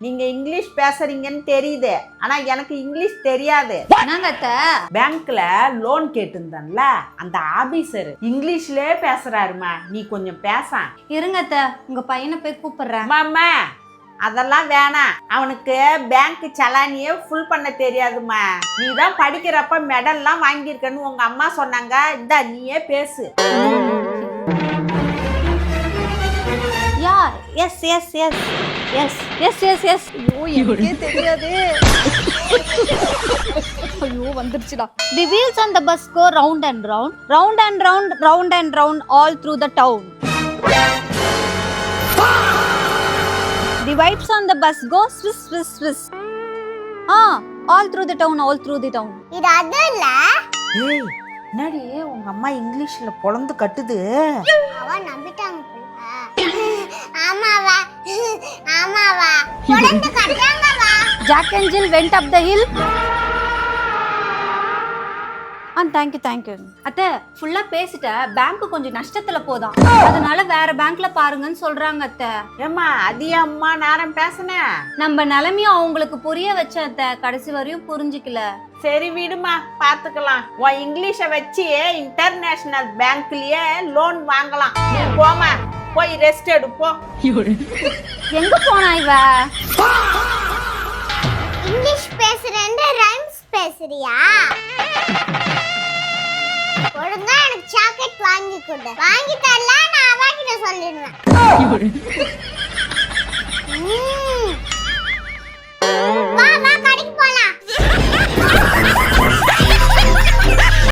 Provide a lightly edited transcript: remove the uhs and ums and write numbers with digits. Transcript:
நீங்க இங்கிலீஷ் பேசுறீங்கன்னு தெரியுது, ஆனா எனக்கு இங்கிலீஷ் தெரியாது. என்னங்க அத்தை? பேங்க்ல லோன் கேட்டிருந்தேன்ல, அந்த ஆபீசர் இங்கிலீஷ்ல பேசுறாருமா, நீ கொஞ்சம் பேச. இருங்க அத்தை, உங்க பையனை போய் கூப்பிடுறேன். மாமா அதெல்லாம் வேணாம், அவனுக்கு பேங்க் சலானியே ஃபுல் பண்ண தெரியாதுமா. நீ தான் படிக்கிறப்ப மெடல்லாம் வாங்கியிருக்கன்னு உங்க அம்மா சொன்னாங்க, இந்த நீயே பேசு. Yeah yes yes yes yes yes yes yes. ஐயோ எனக்கே தெரியாது. ஐயோ வந்துருச்சுடா. The wheels on the bus go round and round, round and round, round and round all through the town. The wipes on the bus go swish swish swish. All through the town, all through the town. இது அதல்ல. ஏய் என்னடி உங்க அம்மா இங்கிலீஷ்ல பொளந்து கட்டுது? அவ நம்பிட்டாங்க போல. ஆமாவா ஆமாவா பொளந்து கட்டாங்கவா. Jack and Jill went up the hill. Thank you. அத்தை ஃபுல்லா பேசிட்டேன். பேங்க் கொஞ்சம் நஷ்டத்துல போதான், அதனால வேற பேங்க்ல பாருங்கன்னு சொல்றாங்க அத்தை. ஏம்மா அதிக அம்மா நேரம் பேசுனேன். நம்ம நிலைமையும் அவங்களுக்கு புரிய வச்சேன் அத்தை, கடைசி வரையும் புரிஞ்சுக்கல. சரி விடுமா, பாத்துக்கலாம். உன் இங்கிலீஷை வச்சு இன்டர்நேஷனல் பேங்க்லயே லோன் வாங்கலாம். நீ போமா, போய் ரெஸ்ட் எடுப்போ. எங்க போனா இவ? இங்கிலீஷ் பேசுறேன்னு ரைம்ஸ் பேசுறியா? ஒழுங்கா எனக்கு சாக்லேட் வாங்கி கொடு. வாங்கி தரல நான் அவகிட்ட சொல்லிடுவேன்.